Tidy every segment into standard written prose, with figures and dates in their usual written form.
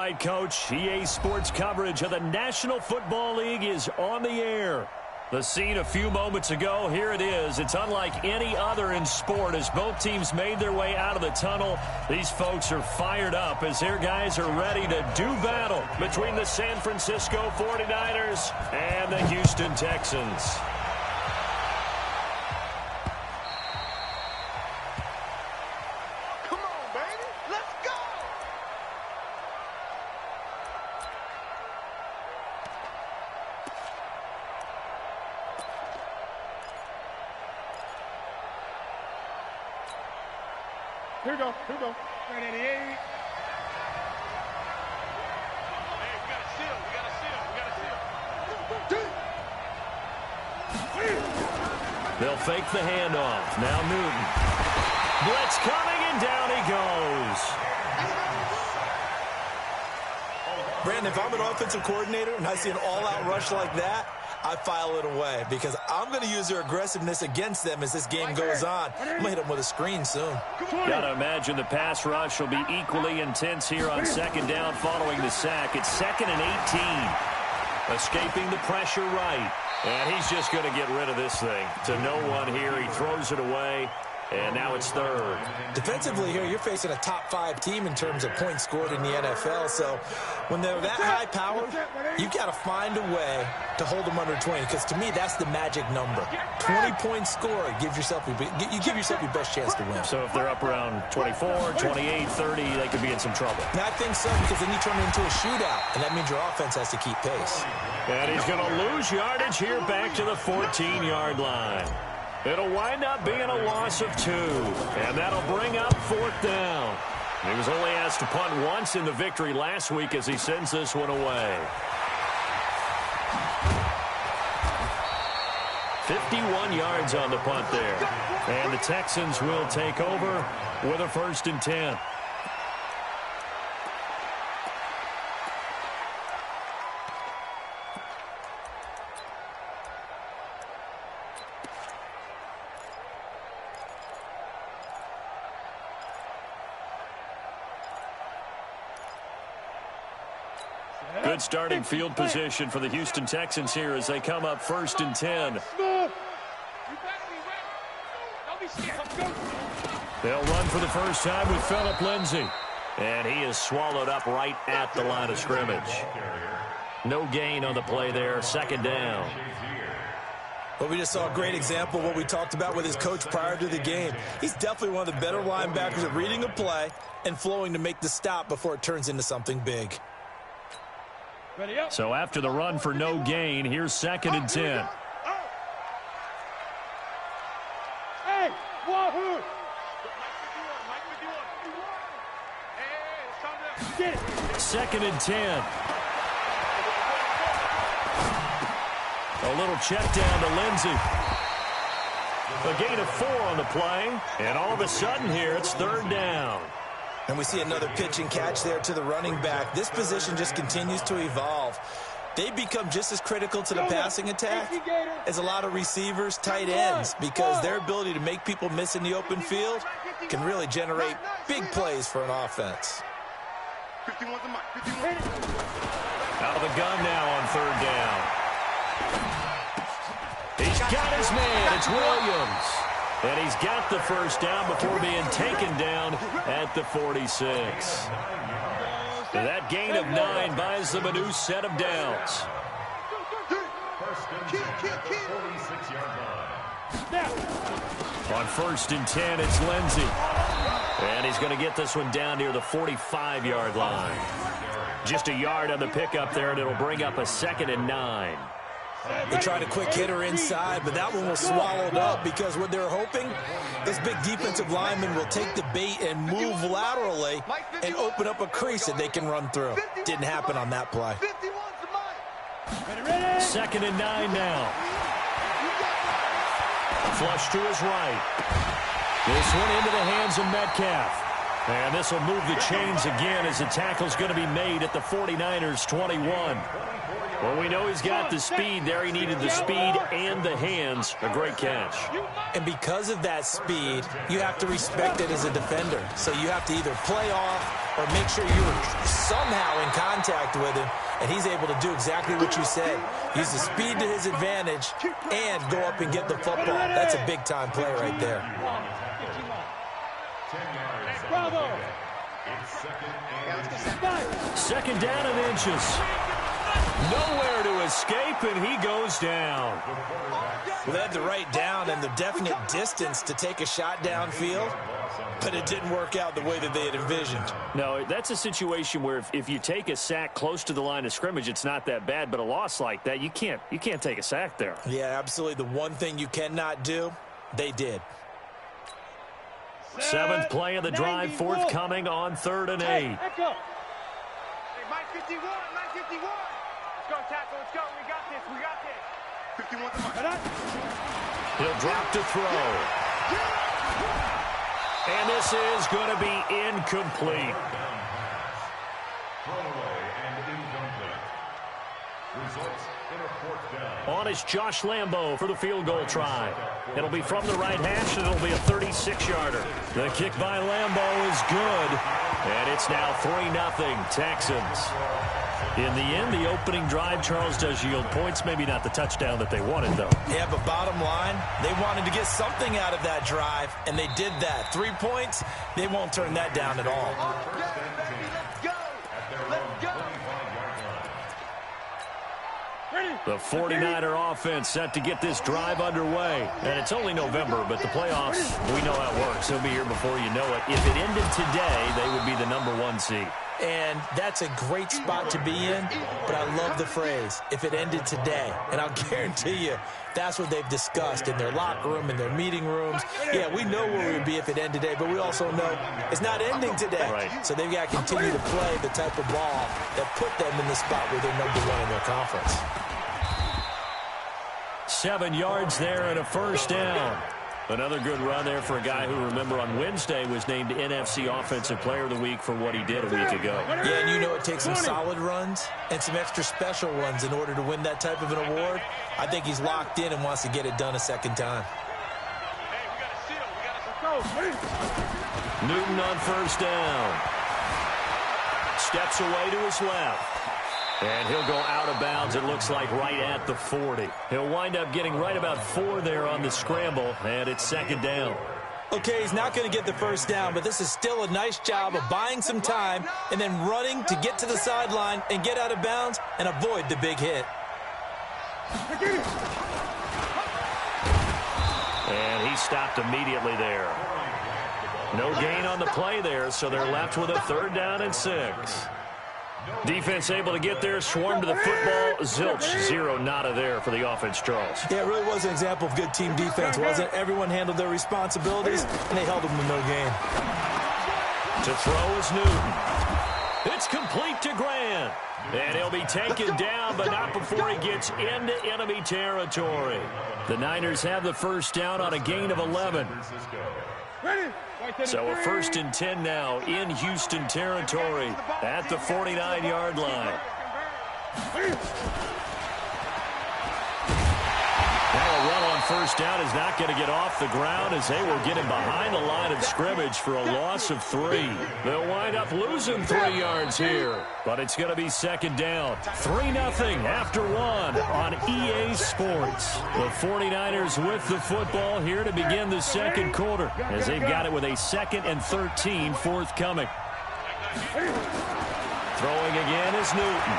right, Coach. EA Sports coverage of the National Football League is on the air. The scene a few moments ago, here it is. It's unlike any other in sport as both teams made their way out of the tunnel. These folks are fired up as their guys are ready to do battle between the San Francisco 49ers and the Houston Texans. Here we go. 388. Hey, we got a seal. They'll fake the handoff. Now Newton. Blitz coming, and down he goes. Brandon, if I'm an offensive coordinator and I see an all-out rush like that, I file it away because I'm going to use their aggressiveness against them as this game goes on. I'm going to hit them with a screen soon. Got to imagine the pass rush will be equally intense here on second down following the sack. It's 2nd and 18. Escaping the pressure right. And he's just going to get rid of this thing. To no one here. He throws it away. And now it's 3rd. Defensively here, you're facing a top-5 team in terms of points scored in the NFL. So when they're that high-powered, you've got to find a way to hold them under 20. Because to me, that's the magic number. 20 points scored, you give yourself your best chance to win. So if they're up around 24, 28, 30, they could be in some trouble. And I think so, because then you turn it into a shootout. And that means your offense has to keep pace. And he's going to lose yardage here back to the 14-yard line. It'll wind up being a loss of 2. And that'll bring up 4th down. He was only asked to punt once in the victory last week as he sends this one away. 51 yards on the punt there. And the Texans will take over with a 1st and 10. Good starting field position for the Houston Texans here as they come up 1st and 10. They'll run for the first time with Phillip Lindsay. And he is swallowed up right at the line of scrimmage. No gain on the play there, 2nd down. Well, we just saw a great example of what we talked about with his coach prior to the game. He's definitely one of the better linebackers at reading a play and flowing to make the stop before it turns into something big. So after the run for no gain, here's 2nd and 10. Hey, Wahoo! 2nd and 10. A little check down to Lindsay. A gain of 4 on the play. And all of a sudden here, it's 3rd down. And we see another pitch and catch there to the running back. This position just continues to evolve. They become just as critical to the passing attack as a lot of receivers, tight ends, because their ability to make people miss in the open field can really generate big plays for an offense. Out of the gun now on 3rd down. He's got his man. It's Williams. And he's got the first down before being taken down at the 46. That gain of 9 buys them a new set of downs. On 1st and 10, it's Lindsay. And he's going to get this one down near the 45-yard line. Just a yard on the pickup there, and it'll bring up a 2nd and 9. They tried a quick hitter inside, but that one was swallowed up because what they're hoping, this big defensive lineman will take the bait and move laterally and open up a crease that they can run through. Didn't happen on that play. 2nd and 9 now. Flush to his right. This one into the hands of Metcalf. And this will move the chains again as the tackle's going to be made at the 49ers 21. Well, we know he's got the speed there. He needed the speed and the hands. A great catch. And because of that speed, you have to respect it as a defender. So you have to either play off or make sure you're somehow in contact with him, and he's able to do exactly what you said. Use the speed to his advantage and go up and get the football. That's a big-time play right there. Bravo. Second down and inches. Nowhere to escape, and he goes down. Well, they had the right down and the definite distance to take a shot downfield, but it didn't work out the way that they had envisioned. No, that's a situation where if you take a sack close to the line of scrimmage, it's not that bad, but a loss like that, you can't take a sack there. Yeah, absolutely. The one thing you cannot do, they did. Seventh play of the drive, forthcoming on 3rd and 8. Hey, Mike 51, Mike 51. Let's go, tackle, let's go. We got this, we got this. 51 to Mike. He'll drop to throw. And this is going to be incomplete. On is Josh Lambo for the field goal try. It'll be from the right hash, and it'll be a 36-yarder. The kick by Lambo is good, and it's now 3-0 Texans. In the end, the opening drive, Charles, does yield points. Maybe not the touchdown that they wanted, though. Yeah, but bottom line, they wanted to get something out of that drive, and they did that. 3 points, they won't turn that down at all. The 49er offense set to get this drive underway. And it's only November, but the playoffs, we know how it works. They'll be here before you know it. If it ended today, they would be the #1 seed. And that's a great spot to be in, but I love the phrase, if it ended today. And I'll guarantee you, that's what they've discussed in their locker room, in their meeting rooms. Yeah, we know where we would be if it ended today, but we also know it's not ending today. Right. So they've got to continue to play the type of ball that put them in the spot where they're #1 in their conference. 7 yards there and a first down. Another good run there for a guy who, remember, on Wednesday was named NFC Offensive Player of the Week for what he did a week ago. Yeah, and you know it takes some solid runs and some extra special runs in order to win that type of an award. I think he's locked in and wants to get it done a second time. Newton on first down. Steps away to his left. And he'll go out of bounds, it looks like, right at the 40. He'll wind up getting right about 4 there on the scramble, and it's second down. Okay, he's not going to get the first down, but this is still a nice job of buying some time and then running to get to the sideline and get out of bounds and avoid the big hit. And he stopped immediately there. No gain on the play there, so they're left with a 3rd down and 6. Defense able to get there, swarm to the football. Zilch, 0 nada there for the offense, Charles. Yeah, it really was an example of good team defense, wasn't it? Everyone handled their responsibilities, and they held them to no gain. To throw is Newton. It's complete to Grant. And he'll be taken down, but not before he gets into enemy territory. The Niners have the first down on a gain of 11. So a 1st and 10 now in Houston territory at the 49-yard line. Now a run on first down is not going to get off the ground as they will get him behind the line of scrimmage for a loss of 3. They'll wind up losing 3 yards here, but it's going to be second down. 3-0 after 1 on EA Sports. The 49ers with the football here to begin the second quarter as they've got it with a 2nd and 13 forthcoming. Throwing again is Newton.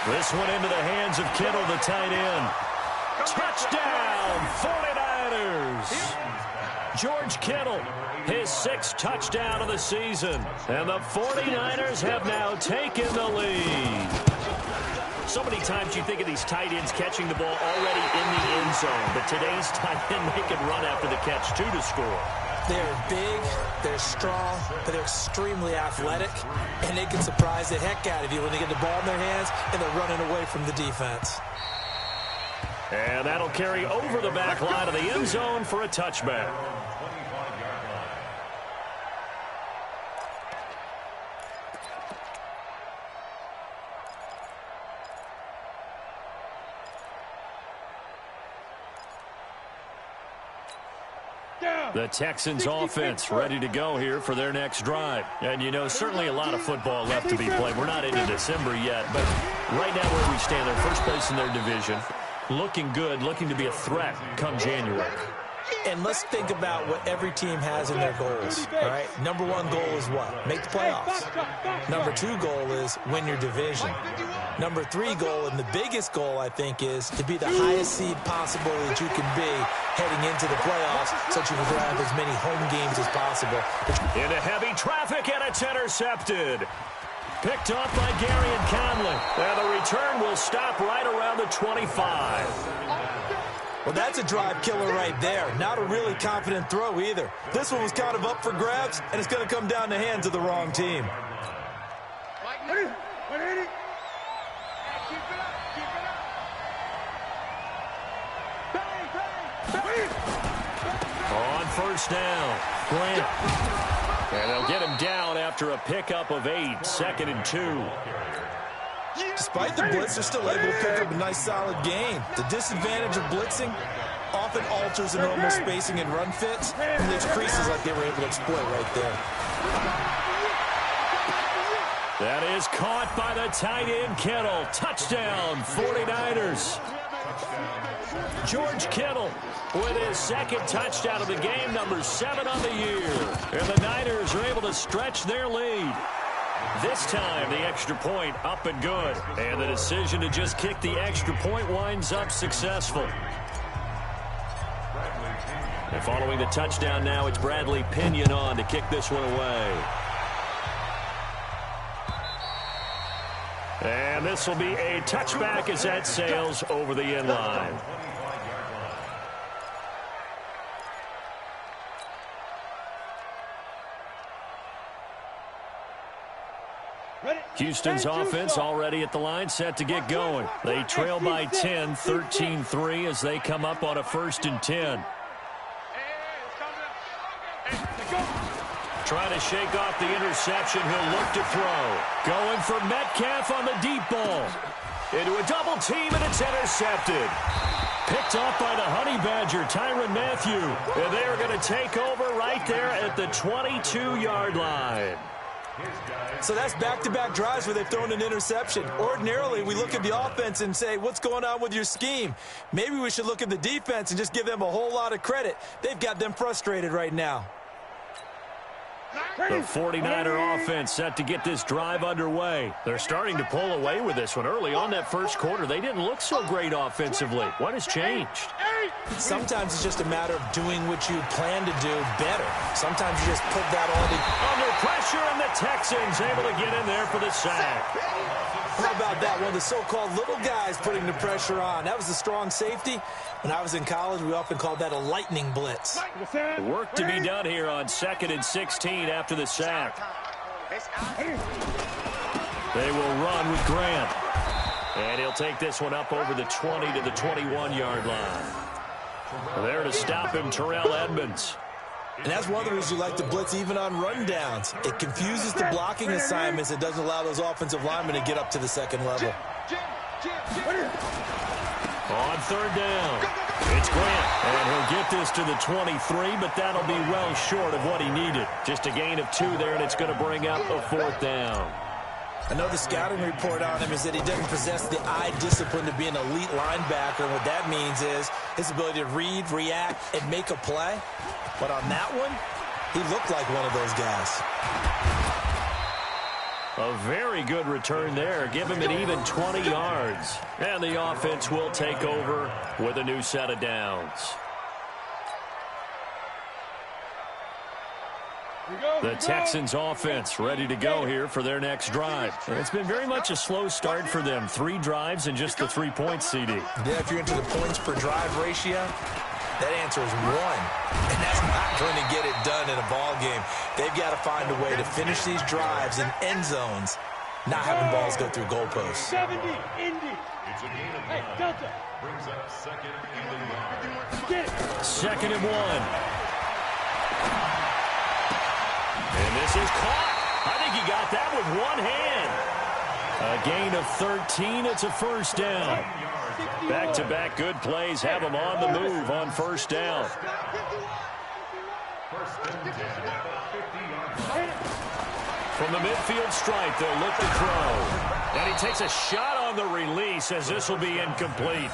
This one into the hands of Kittle, the tight end. Touchdown, 49ers! George Kittle, his 6th touchdown of the season. And the 49ers have now taken the lead. So many times you think of these tight ends catching the ball already in the end zone. But today's tight end, they can run after the catch, too, to score. They're big, they're strong, but they're extremely athletic, and they can surprise the heck out of you when they get the ball in their hands and they're running away from the defense. And that'll carry over the back line of the end zone for a touchback. The Texans offense ready to go here for their next drive. And, you know, certainly a lot of football left to be played. We're not into December yet, but right now where we stand, they're first place in their division. Looking good, looking to be a threat come January. And let's think about what every team has in their goals, all right? Number one goal is what? Make the playoffs. Number two goal is win your division. Number three goal, and the biggest goal, I think, is to be the highest seed possible that you can be heading into the playoffs so that you can grab as many home games as possible. Into heavy traffic, and it's intercepted. Picked off by Gary and Conley. And the return will stop right around the 25. Well, that's a drive killer right there. Not a really confident throw either. This one was kind of up for grabs, and it's going to come down the hands of the wrong team. On first down, Grant. And they'll get him down after a pickup of 8, 2nd and 2. Despite the blitz, they're still able to pick up a nice solid gain. The disadvantage of blitzing often alters the normal spacing and run fits, and leaves creases like they were able to exploit right there. That is caught by the tight end, Kittle. Touchdown, 49ers. George Kittle with his second touchdown of the game, number 7 on the year. And the Niners are able to stretch their lead. This time, the extra point up and good. And the decision to just kick the extra point winds up successful. And following the touchdown now, it's Bradley Pinion on to kick this one away. And this will be a touchback as that sails over the end line. Houston's offense already at the line, set to get going. They trail by 10, 13-3 as they come up on a 1st and 10. Trying to shake off the interception. He'll look to throw. Going for Metcalf on the deep ball. Into a double team, and it's intercepted. Picked off by the Honey Badger, Tyrann Mathieu. And they are going to take over right there at the 22-yard line. So that's back-to-back drives where they've thrown an interception. Ordinarily, we look at the offense and say, what's going on with your scheme? Maybe we should look at the defense and just give them a whole lot of credit. They've got them frustrated right now. The 49er offense set to get this drive underway. They're starting to pull away with this one. Early on that first quarter, they didn't look so great offensively. What has changed? Sometimes it's just a matter of doing what you plan to do better. Sometimes you just put that on the... Under pressure, and the Texans able to get in there for the sack. How about that? One of the so-called little guys putting the pressure on. That was a strong safety. When I was in college, we often called that a lightning blitz. Work to be done here on 2nd and 16 after the sack. They will run with Grant. And he'll take this one up over the 20 to the 21-yard line. There to stop him, Terrell Edmonds. And that's one of the reasons you like to blitz even on rundowns. It confuses the blocking assignments. It doesn't allow those offensive linemen to get up to the second level. On 3rd down, it's Grant. And he'll get this to the 23, but that'll be well short of what he needed. Just a gain of 2 there, and it's going to bring up a 4th down. I know the scouting report on him is that he doesn't possess the eye discipline to be an elite linebacker. And what that means is his ability to read, react, and make a play. But on that one, he looked like one of those guys. A very good return there. Give him an even 20 yards. And the offense will take over with a new set of downs. The Texans offense ready to go here for their next drive. It's been very much a slow start for them. 3 drives and just the 3 points, CD. Yeah, if you're into the points per drive ratio, that answer is 1. And that's not going to get it done in a ball game. They've got to find a way to finish these drives in end zones, not having balls go through goalposts. 70, Indy. Hey, Delta. Brings up 2nd and 1. 2nd and 1. And this is caught. I think he got that with one hand. A gain of 13. It's a 1st down. Back-to-back good plays have him on the move on 1st down. From the midfield stripe, they'll look to throw. And he takes a shot on the release as this will be incomplete.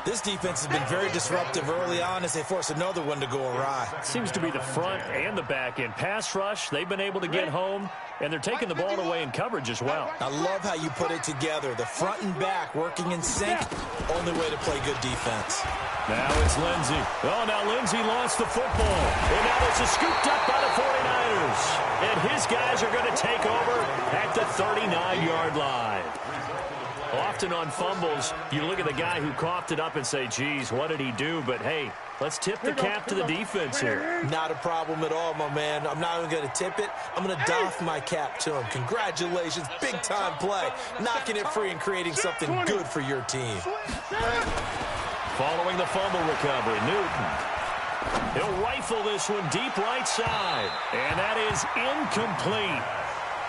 This defense has been very disruptive early on as they force another one to go awry. Seems to be the front and the back end. Pass rush, they've been able to get home, and they're taking the ball away in coverage as well. I love how you put it together. The front and back working in sync, only way to play good defense. Now it's Lindsey. Oh, now Lindsey lost the football. And now this is scooped up by the 49ers. And his guys are going to take over at the 39-yard line. Often on fumbles, you look at the guy who coughed it up and say, geez, what did he do? But, hey, let's tip the cap to the defense here. Not a problem at all, my man. I'm not even going to tip it. I'm going to doff my cap to him. Congratulations. Big-time play. Knocking it free and creating something good for your team. Following the fumble recovery, Newton. He'll rifle this one deep right side. And that is incomplete.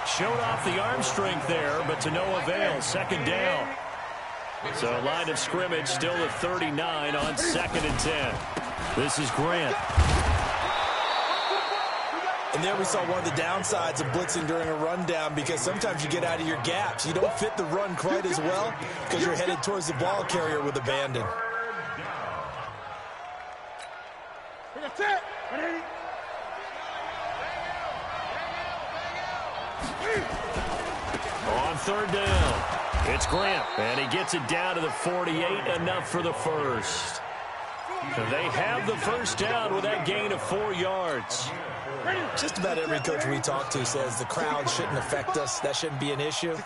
Showed off the arm strength there, but to no avail. Second down. So line of scrimmage still at 39 on 2nd and 10. This is Grant. And there we saw one of the downsides of blitzing during a rundown, because sometimes you get out of your gaps. You don't fit the run quite as well because you're headed towards the ball carrier with abandon. On 3rd down, it's Grant, and he gets it down to the 48, enough for the first. They have the first down with that gain of 4 yards. Just about every coach we talk to says the crowd shouldn't affect us. That shouldn't be an issue.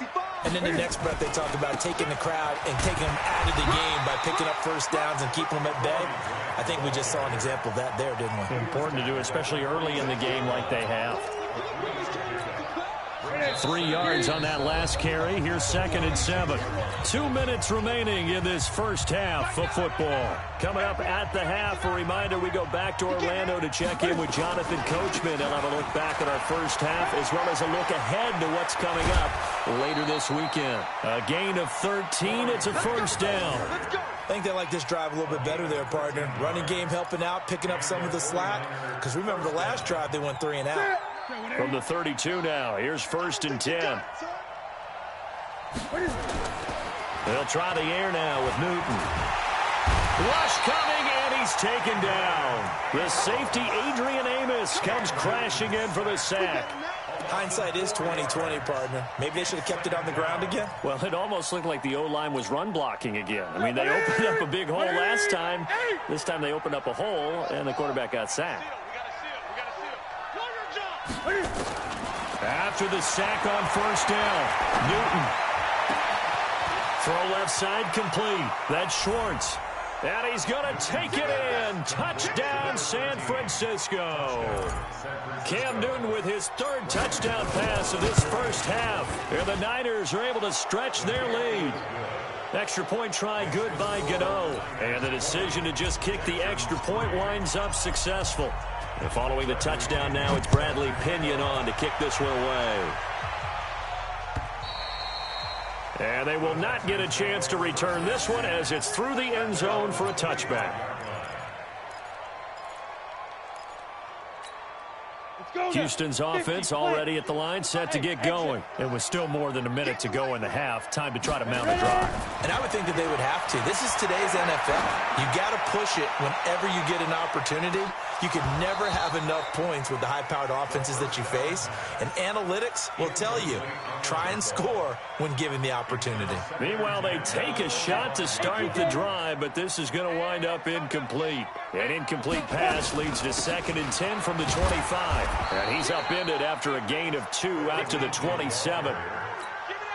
And then the next breath they talk about taking the crowd and taking them out of the game by picking up first downs and keeping them at bay. I think we just saw an example of that there, didn't we? Important to do, especially early in the game like they have. 3 yards on that last carry. Here's 2nd and 7. 2 minutes remaining in this first half of football. Coming up at the half, a reminder, we go back to Orlando to check in with Jonathan Coachman. He'll have a look back at our first half as well as a look ahead to what's coming up later this weekend. A gain of 13. It's a first down. I think they like this drive a little bit better there, partner. Running game helping out, picking up some of the slack. Because remember the last drive, they went 3 and out. From the 32 now, here's 1st and 10. They'll try the air now with Newton. Rush coming, and he's taken down. The safety, Adrian Amos, comes crashing in for the sack. Hindsight is 20/20, partner. Maybe they should have kept it on the ground again. Well, it almost looked like the O-line was run blocking again. I mean, they opened up a big hole last time. This time they opened up a hole, and the quarterback got sacked. After the sack on 1st down, Newton. Throw left side complete. That's Schwartz. And he's going to take it in. Touchdown, San Francisco. Cam Newton with his 3rd touchdown pass of this first half. And the Niners are able to stretch their lead. Extra point try good by Gano. And the decision to just kick the extra point winds up successful. And following the touchdown now, it's Bradley Pinion on to kick this one away. And they will not get a chance to return this one as it's through the end zone for a touchback. Houston's offense already at the line, set to get going. It was still more than a minute to go in the half. Time to try to mount a drive. And I would think that they would have to. This is today's NFL. You got to push it whenever you get an opportunity. You can never have enough points with the high-powered offenses that you face. And analytics will tell you, try and score when given the opportunity. Meanwhile, they take a shot to start the drive, but this is going to wind up incomplete. An incomplete pass leads to 2nd and 10 from the 25. And he's upended after a gain of 2 out to the 27.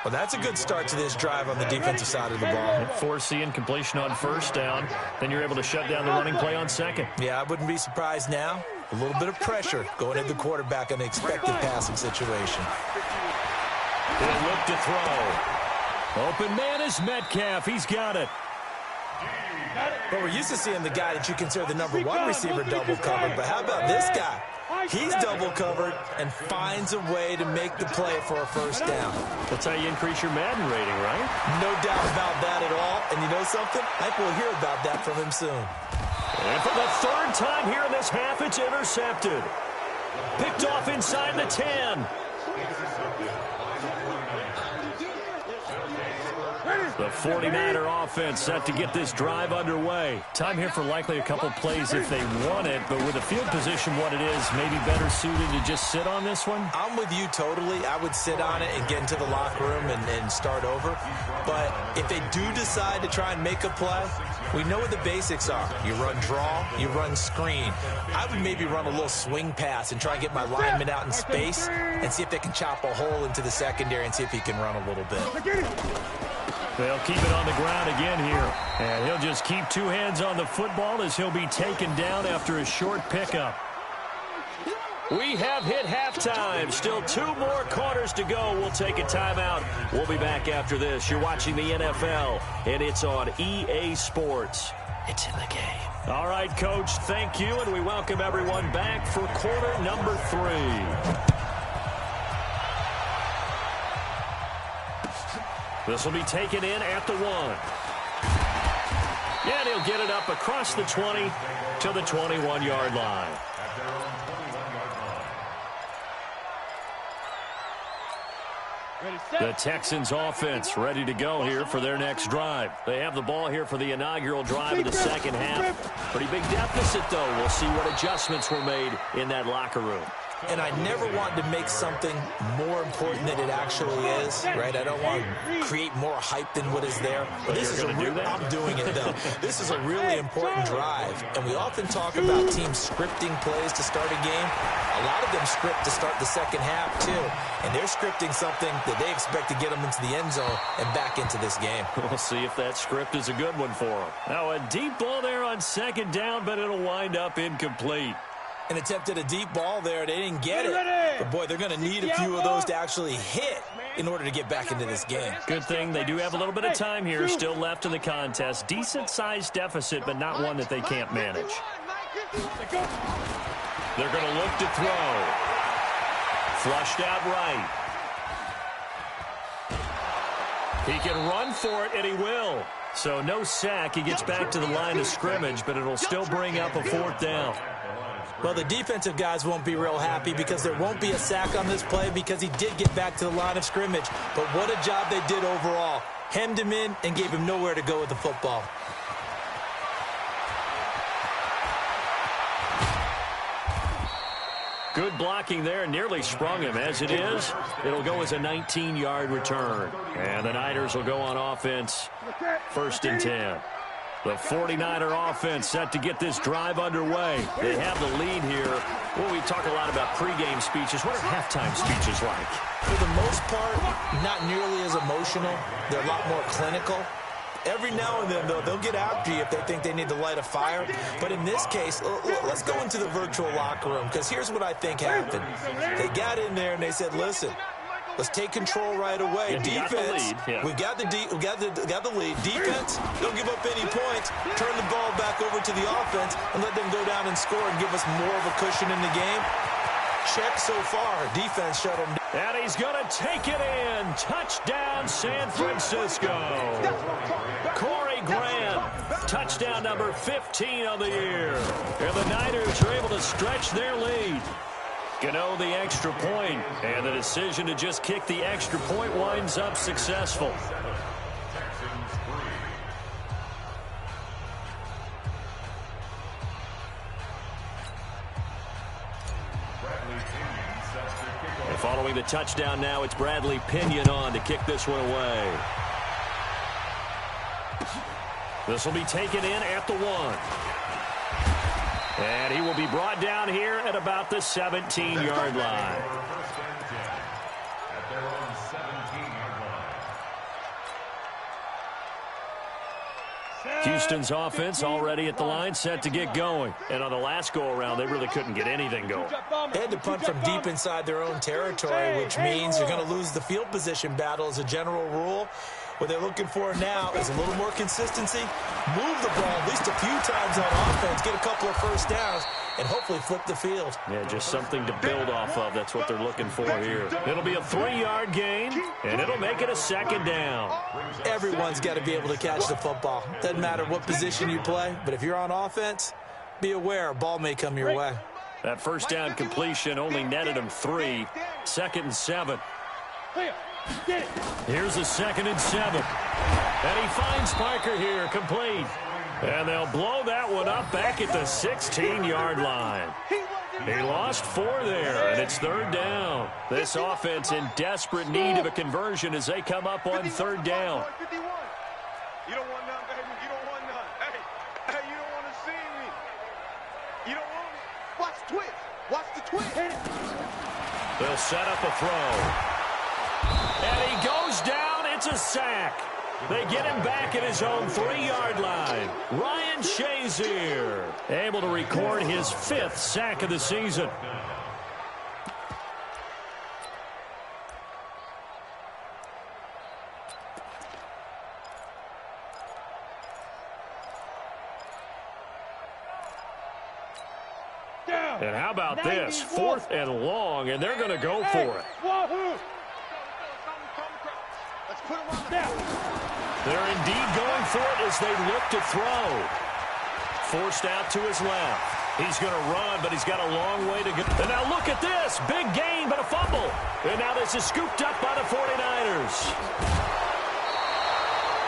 Well, that's a good start to this drive on the defensive side of the ball. Force the incompletion on 1st down. Then you're able to shut down the running play on 2nd. Yeah, I wouldn't be surprised now. A little bit of pressure going at the quarterback in the expected passing situation. He'll look to throw. Open man is Metcalf. He's got it. But we're used to seeing the guy that you consider the #1 receiver double covered. But how about this guy? He's double covered and finds a way to make the play for a first down. That's how you increase your Madden rating, right? No doubt about that at all. And you know something? I think we'll hear about that from him soon. And for the third time here in this half, it's intercepted. Picked off inside the 10. The 49er offense set to get this drive underway. Time here for likely a couple plays if they want it, but with the field position what it is, maybe better suited to just sit on this one? I'm with you totally. I would sit on it and get into the locker room and start over. But if they do decide to try and make a play, we know what the basics are. You run draw, you run screen. I would maybe run a little swing pass and try and get my lineman out in space and see if they can chop a hole into the secondary and see if he can run a little bit. They'll keep it on the ground again here. And he'll just keep two hands on the football as he'll be taken down after a short pickup. We have hit halftime. Still 2 more quarters to go. We'll take a timeout. We'll be back after this. You're watching the NFL, and it's on EA Sports. It's in the game. All right, Coach, thank you, and we welcome everyone back for quarter number 3. This will be taken in at the 1. And he'll get it up across the 20 to the 21-yard line. The Texans offense ready to go here for their next drive. They have the ball here for the inaugural drive of the second half. Pretty big deficit, though. We'll see what adjustments were made in that locker room. And I never want to make something more important than it actually is, right? I don't want to create more hype than what is there. But this is I'm doing it, though. This is a really important drive. And we often talk about teams scripting plays to start a game. A lot of them script to start the second half, too. And they're scripting something that they expect to get them into the end zone and back into this game. We'll see if that script is a good one for them. Now, a deep ball there on second down, but it'll wind up incomplete. And attempted a deep ball there. They didn't get it. But, boy, they're going to need a few of those to actually hit in order to get back into this game. Good thing they do have a little bit of time here still left in the contest. Decent-sized deficit, but not one that they can't manage. They're going to look to throw. Flushed out right. He can run for it, and he will. So no sack. He gets back to the line of scrimmage, but it'll still bring up a 4th down. Well, the defensive guys won't be real happy because there won't be a sack on this play because he did get back to the line of scrimmage. But what a job they did overall. Hemmed him in and gave him nowhere to go with the football. Good blocking there. Nearly sprung him. As it is, it'll go as a 19-yard return. And the Niners will go on offense. 1st and 10. The 49er offense set to get this drive underway. They have the lead here. Well, we talk a lot about pregame speeches. What are halftime speeches like? For the most part, not nearly as emotional. They're a lot more clinical. Every now and then, though, they'll get after you if they think they need to light a fire. But in this case, let's go into the virtual locker room, because here's what I think happened. They got in there and they said, listen, let's take control right away. Defense, we got the lead. Defense, don't give up any points. Turn the ball back over to the offense and let them go down and score and give us more of a cushion in the game. Check so far. Defense shut him down. And he's going to take it in. Touchdown, San Francisco. Corey Graham, touchdown number 15 on the year. And the Niners are able to stretch their lead. Gano the extra point, and the decision to just kick the extra point winds up successful. And following the touchdown now, it's Bradley Pinion on to kick this one away. This will be taken in at the 1. And he will be brought down here at about the 17-yard line. Houston's offense already at the line, set to get going. And on the last go-around, they really couldn't get anything going. They had to punt from deep inside their own territory, which means you're going to lose the field position battle as a general rule. What they're looking for now is a little more consistency, move the ball at least a few times on offense, get a couple of first downs, and hopefully flip the field. Yeah, just something to build off of. That's what they're looking for here. It'll be a 3-yard gain, and it'll make it a 2nd down. Everyone's got to be able to catch the football. Doesn't matter what position you play, but if you're on offense, Be aware, ball may come your way. That first down completion only netted him 3. 2nd and 7. Here's a 2nd and 7. And he finds Parker here, complete. And they'll blow that one up back at the 16-yard line. He lost 4 there, and it's 3rd down. This offense in desperate need of a conversion as they come up on 3rd down. You don't want none, baby. You don't want none. Hey, you don't want to see me. You don't want it. Watch the twist. Watch the twist. They'll set up a throw. And he goes down. It's a sack. They get him back at his own 3-yard line. Ryan Shazier able to record his 5th sack of the season. And how about this? 4th and long, and they're going to go for it. They're indeed going for it as they look to throw. Forced out to his left. He's going to run, but he's got a long way to go. And now look at this. Big gain, but a fumble. And now this is scooped up by the 49ers.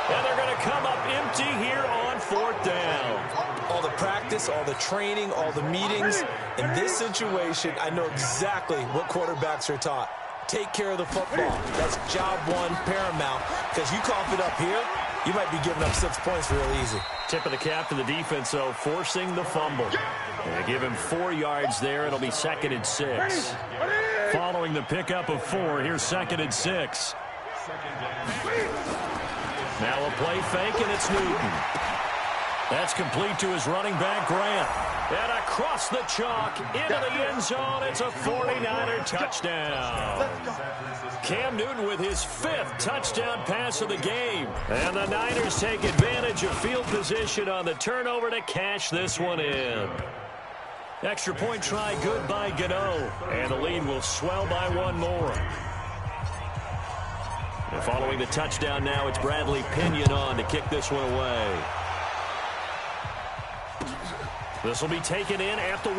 And they're going to come up empty here on 4th down. All the practice, all the training, all the meetings. In this situation, I know exactly what quarterbacks are taught. Take care of the football. That's job 1 paramount. Because you cough it up here, you might be giving up 6 points real easy. Tip of the cap to the defense, though, forcing the fumble. They give him 4 yards there. It'll be 2nd and 6. Following the pickup of 4, here's 2nd and 6. Now a play fake, and it's Newton. That's complete to his running back, Grant. And across the chalk, into the end zone, it's a 49er touchdown. Cam Newton with his 5th touchdown pass of the game. And the Niners take advantage of field position on the turnover to cash this one in. Extra point try good by Gano. And the lead will swell by 1 more. And following the touchdown now, it's Bradley Pinion on to kick this one away. This will be taken in at the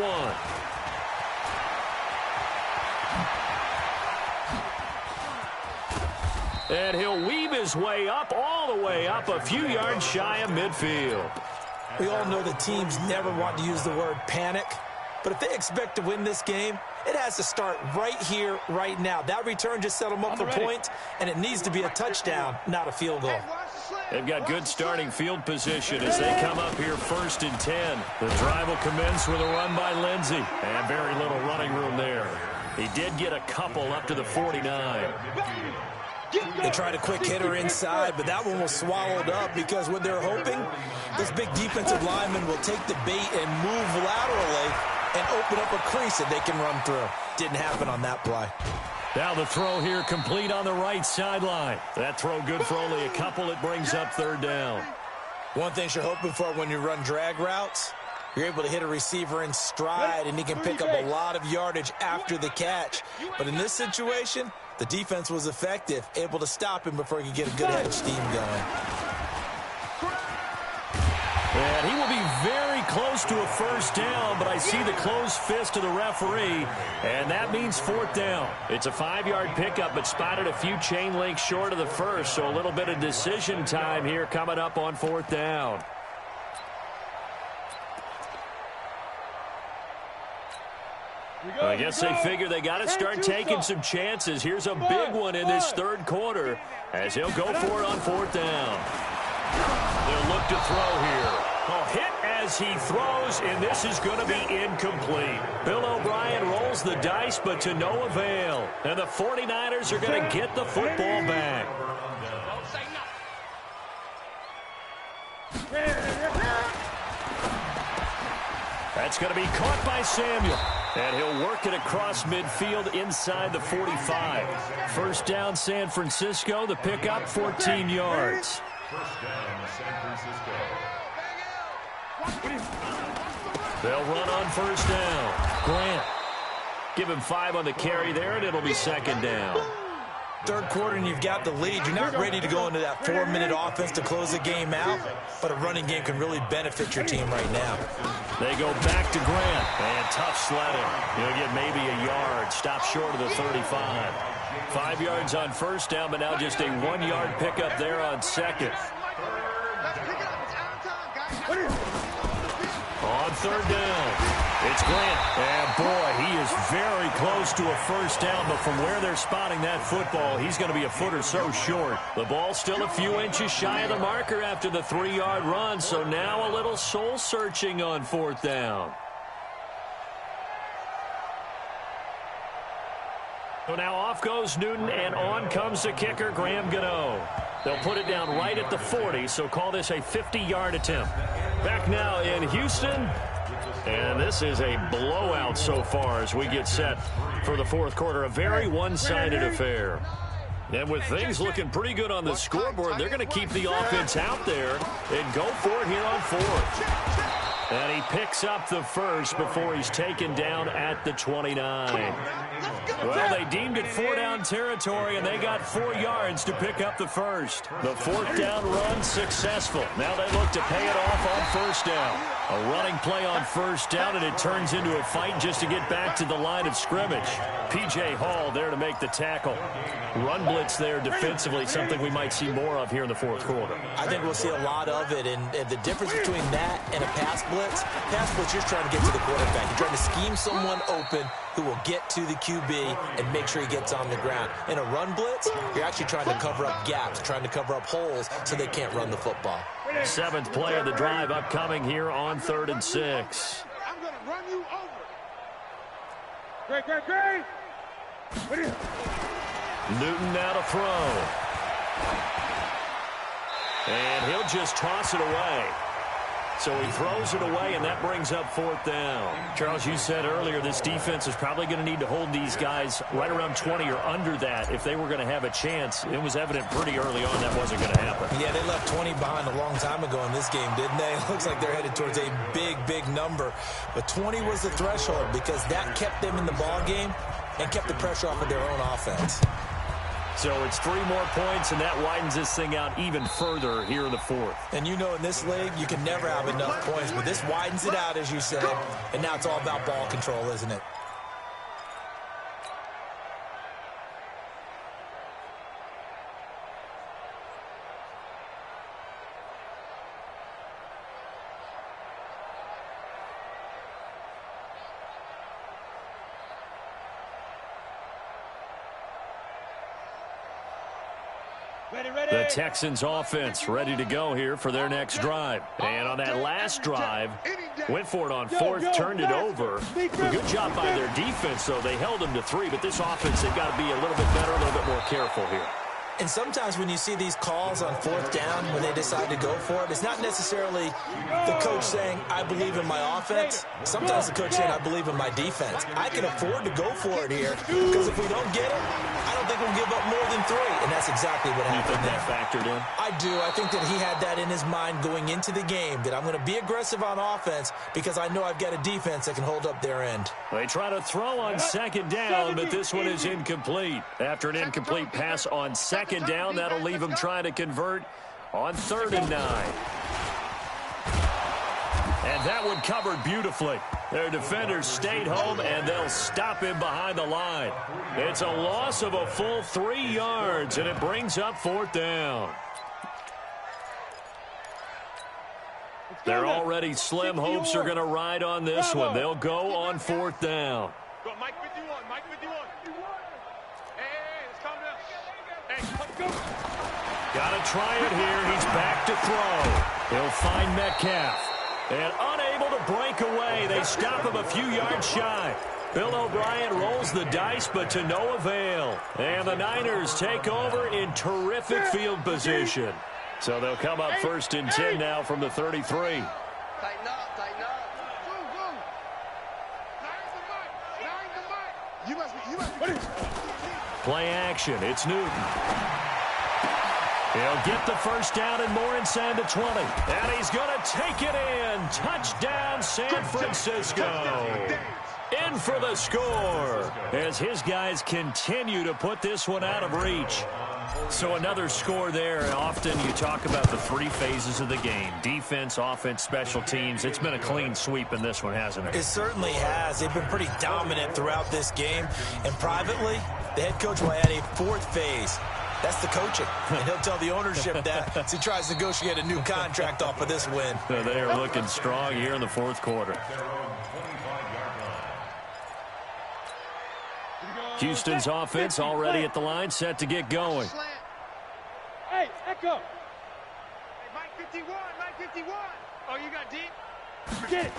1. And he'll weave his way up, all the way up, a few yards shy of midfield. We all know the teams never want to use the word panic. But if they expect to win this game, it has to start right here, right now. That return just set them up for points, and it needs to be a touchdown, not a field goal. They've got good starting field position as they come up here 1st and 10. The drive will commence with a run by Lindsey. And very little running room there. He did get a couple up to the 49. They tried a quick hitter inside, but that one was swallowed up because what they're hoping, this big defensive lineman will take the bait and move laterally and open up a crease that they can run through. Didn't happen on that play. Now the throw here complete on the right sideline. That throw good for only a couple. It brings up 3rd down. One thing you're hoping for when you run drag routes, you're able to hit a receiver in stride, and he can pick up a lot of yardage after the catch. But in this situation, the defense was effective, able to stop him before he could get a good head of steam going. And he will be very close to a 1st down, but I see the closed fist of the referee, and that means 4th down. It's a 5-yard pickup, but spotted a few chain links short of the 1st, so a little bit of decision time here coming up on 4th down. I guess they figure they got to start taking some chances. Here's a big one in this 3rd quarter as he'll go for it on 4th down. They'll look to throw here. A hit as he throws, and this is going to be incomplete. Bill O'Brien rolls the dice, but to no avail. And the 49ers are going to get the football back. That's going to be caught by Samuel. And he'll work it across midfield inside the 45. 1st down, San Francisco. The pickup, 14 yards. They'll run on 1st down. Grant. Give him 5 on the carry there, and it'll be 2nd down. Third quarter and you've got the lead. You're not ready to go into that 4-minute offense to close the game out, but a running game can really benefit your team right now. They go back to Grant, and tough sledding. He'll get maybe a yard, stop short of the 35. 5 yards on first down, but now just a 1-yard pickup there on second. On third down, it's Grant. And, boy, he is very close to a first down, but from where they're spotting that football, he's going to be a foot or so short. The ball still a few inches shy of the marker after the 3-yard run, so now a little soul-searching on fourth down. So now off goes Newton, and on comes the kicker, Graham Gano. They'll put it down right at the 40, so call this a 50-yard attempt. Back now in Houston, and this is a blowout so far as we get set for the fourth quarter. A very one-sided affair. And with things looking pretty good on the scoreboard, they're going to keep the offense out there and go for it here on fourth. And he picks up the first before he's taken down at the 29. Well, they deemed it 4-down territory, and they got 4 yards to pick up the first. The fourth down run successful. Now they look to pay it off on first down. A running play on first down, and it turns into a fight just to get back to the line of scrimmage. P.J. Hall there to make the tackle. Run blitz there defensively, something we might see more of here in the fourth quarter. I think we'll see a lot of it, and the difference between that and a pass blitz, you're trying to get to the quarterback. You're trying to scheme someone open who will get to the QB and make sure he gets on the ground. In a run blitz, you're actually trying to cover up gaps, trying to cover up holes so they can't run the football. 7th play of the drive upcoming here on 3rd and 6. I'm going to run you over. Great. Newton now to throw. And he'll just toss it away. So he throws it away, and that brings up 4th down. Charles, you said earlier this defense is probably going to need to hold these guys right around 20 or under that if they were going to have a chance. It was evident pretty early on that wasn't going to happen. Yeah, they left 20 behind a long time ago in this game, didn't they? It looks like they're headed towards a big number. But 20 was the threshold because that kept them in the ball game and kept the pressure off of their own offense. So it's 3 more points, and that widens this thing out even further here in the fourth. And you know in this league, you can never have enough points, but this widens it out, as you said, and now it's all about ball control, isn't it? The Texans offense ready to go here for their next drive. And on that last drive, went for it on 4th, turned it over. A good job by their defense, though. They held them to 3, but this offense, they've got to be a little bit better, a little bit more careful here. And sometimes when you see these calls on 4th down, when they decide to go for it, it's not necessarily the coach saying, I believe in my offense. Sometimes the coach saying, I believe in my defense. I can afford to go for it here because if we don't get it, I don't think we'll give up more than 3. And that's exactly what happened. You think that factored in? I do. I think that he had that in his mind going into the game, that I'm going to be aggressive on offense because I know I've got a defense that can hold up their end. They try to throw on 2nd down, but this one is incomplete. After an incomplete pass on 2nd down, that'll leave them trying to convert on 3rd and 9. And that one covered beautifully. Their defenders stayed home, and they'll stop him behind the line. It's a loss of a full 3 yards, and it brings up 4th down. Their already slim hopes are going to ride on this one. They'll go on 4th down. Go, Mike 51. Hey, let's calm down. Hey, let's go. Got to try it here. He's back to throw. He'll find Metcalf. And unable to break away. They stop him a few yards shy. Bill O'Brien rolls the dice, but to no avail. And the Niners take over in terrific field position. So they'll come up 1st and 10 now from the 33. Tighten up. Go. You must be. Play action. It's Newton. He'll get the first down and more inside the 20. And he's going to take it in. Touchdown, San Francisco. in for the score as his guys continue to put this one out of reach. So another score there. Often you talk about the three phases of the game: defense, offense, special teams. It's been a clean sweep in this one, hasn't it? It certainly has. They've been pretty dominant throughout this game. And privately, the head coach will add a fourth phase. That's the coaching. And he'll tell the ownership that as he tries to negotiate a new contract off of this win. So they are looking strong here in the fourth quarter. Houston's offense already at the line, set to get going. Hey, Echo. Hey, Mike 51, Mike 51. Oh, you got deep? Get it.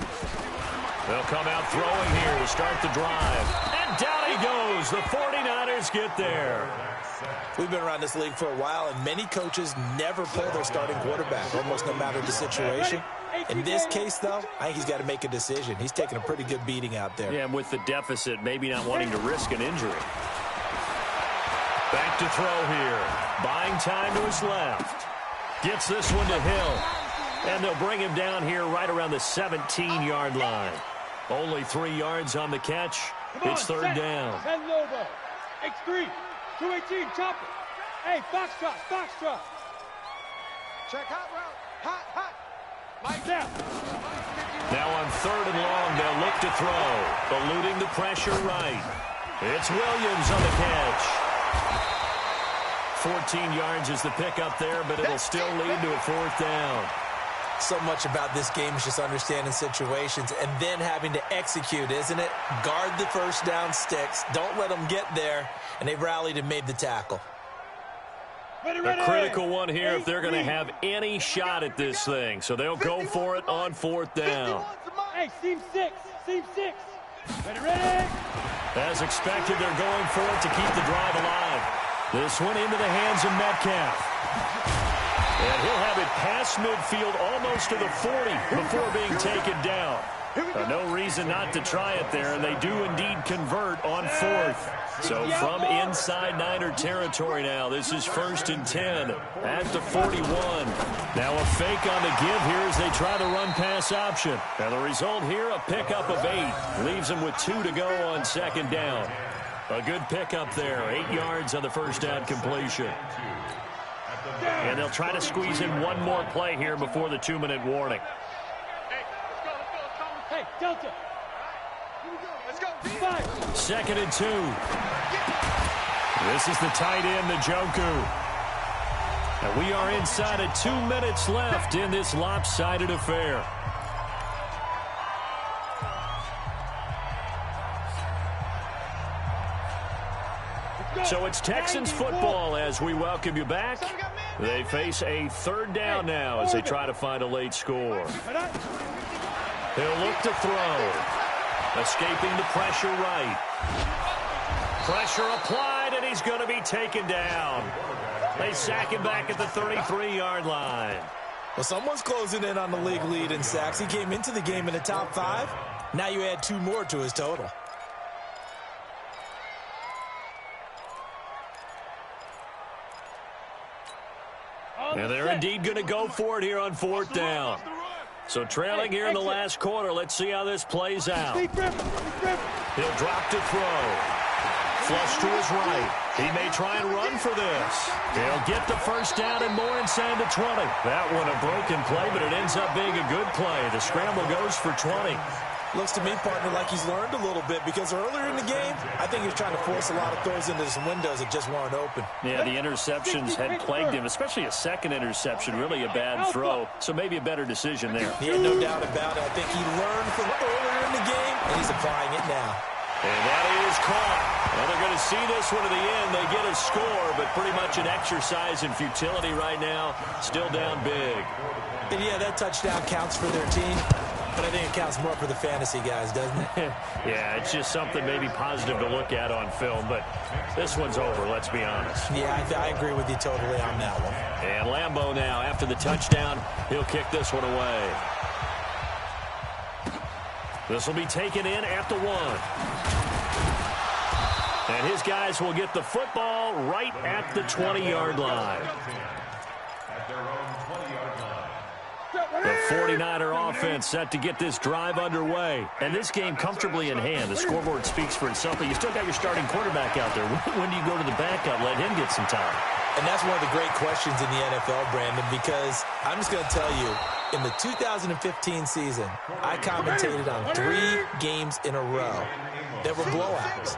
They'll come out throwing here to start the drive. And down he goes. The 49ers get there. We've been around this league for a while, and many coaches never pull their starting quarterback, almost no matter the situation. In this case, though, I think he's got to make a decision. He's taking a pretty good beating out there. Yeah, and with the deficit, maybe not wanting to risk an injury. Back to throw here. Buying time to his left. Gets this one to Hill. And they'll bring him down here right around the 17-yard line. Only 3 yards on the catch. It's third down. 10 Lobo. X3. 218. Chopper. Hey, Foxtrot. Foxtrot. Check hot route. Hot, hot. Mike down. Now on third and long, they'll look to throw. Eluding the pressure right. It's Williams on the catch. 14 yards is the pickup there, but it'll still lead to a fourth down. So much about this game is just understanding situations and then having to execute, isn't it? Guard the first down sticks. Don't let them get there. And they've rallied and made the tackle. A critical one here if they're going to have any shot at this thing. So they'll go for it on fourth down. Hey, seam 6. Seam 6. Ready. As expected, they're going for it to keep the drive alive. This one into the hands of Metcalf. And he'll have it past midfield almost to the 40 before being taken down. No reason not to try it there, and they do indeed convert on fourth. So from inside Niner territory now, this is 1st and 10 at the 41. Now a fake on the give here as they try the run-pass option. And the result here, a pickup of 8. Leaves them with 2 to go on second down. A good pickup there, 8 yards on the first down completion. And they'll try to squeeze in one more play here before the 2-minute warning. Hey, Delta. Let's go. 2nd and 2. This is the tight end, Njoku. And we are inside of 2 minutes left in this lopsided affair. So it's Texans football as we welcome you back. They face a third down now as they try to find a late score. He'll look to throw. Escaping the pressure right. Pressure applied, and he's going to be taken down. They sack him back at the 33-yard line. Well, someone's closing in on the league lead in sacks. He came into the game in the top 5. Now you add 2 more to his total. And they're indeed going to go for it here on fourth down. So trailing here in the last quarter. Let's see how this plays out. He'll drop to throw. Flush to his right. He may try and run for this. He'll get the first down and more inside the 20. That one a broken play, but it ends up being a good play. The scramble goes for 20. Looks to me, partner, like he's learned a little bit because earlier in the game, I think he was trying to force a lot of throws into some windows that just weren't open. Yeah, the interceptions had plagued him, especially a second interception, really a bad throw. So maybe a better decision there. Yeah, no doubt about it. I think he learned from earlier in the game, and he's applying it now. And that is caught. Well, they're going to see this one to the end. They get a score, but pretty much an exercise in futility right now. Still down big. And yeah, that touchdown counts for their team. But I think it counts more for the fantasy guys, doesn't it? Yeah, it's just something maybe positive to look at on film, but this one's over, let's be honest. Yeah, I agree with you totally on that one. And Lambeau now, after the touchdown, he'll kick this one away. This will be taken in at the 1. And his guys will get the football right at the 20-yard line. The 49er offense set to get this drive underway. And this game comfortably in hand. The scoreboard speaks for itself, but you still got your starting quarterback out there. When do you go to the backup, let him get some time? And that's one of the great questions in the NFL, Brandon, because I'm just going to tell you, in the 2015 season, I commentated on 3 games in a row that were blowouts.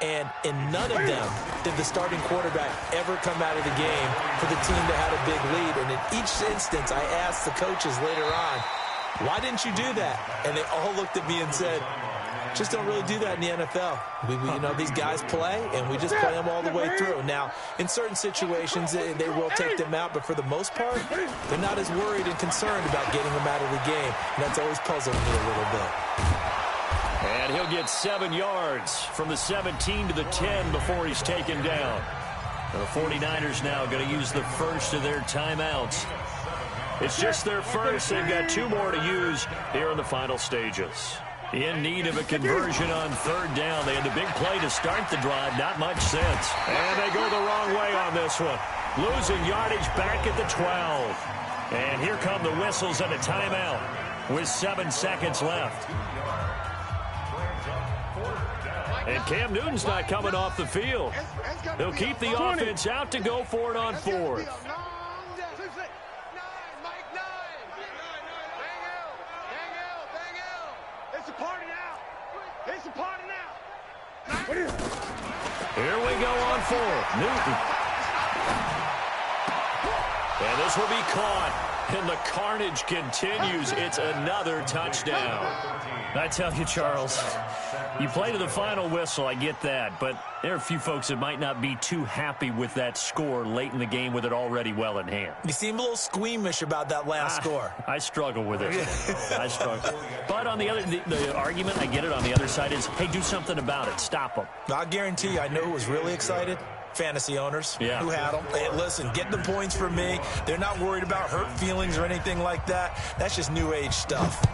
And in none of them did the starting quarterback ever come out of the game for the team that had a big lead. And in each instance, I asked the coaches later on, why didn't you do that? And they all looked at me and said, just don't really do that in the NFL. These guys play, and we just play them all the way through. Now, in certain situations, they will take them out, but for the most part, they're not as worried and concerned about getting them out of the game. And that's always puzzled me a little bit. And he'll get 7 yards from the 17 to the 10 before he's taken down. The 49ers now going to use the first of their timeouts. It's just their first. They've got 2 more to use here in the final stages. In need of a conversion on 3rd down. They had the big play to start the drive. Not much sense. And they go the wrong way on this one. Losing yardage back at the 12. And here come the whistles and a timeout with 7 seconds left. And Cam Newton's not coming off the field. He'll keep the offense out to go for it on 4th. It's a party now. It's a party now. Here we go on 4th. Newton. And this will be caught. And the carnage continues. It's another touchdown. I tell you, Charles, you play to the final whistle, I get that, but there are a few folks that might not be too happy with that score late in the game with it already well in hand. You seem a little squeamish about that last score. I struggle with it. I struggle. But on the other, the argument, I get it, on the other side is, hey, do something about it. Stop them. I guarantee you, I know who was really excited. Fantasy owners who had them. Hey, listen, get the points for me. They're not worried about hurt feelings or anything like that. That's just new age stuff.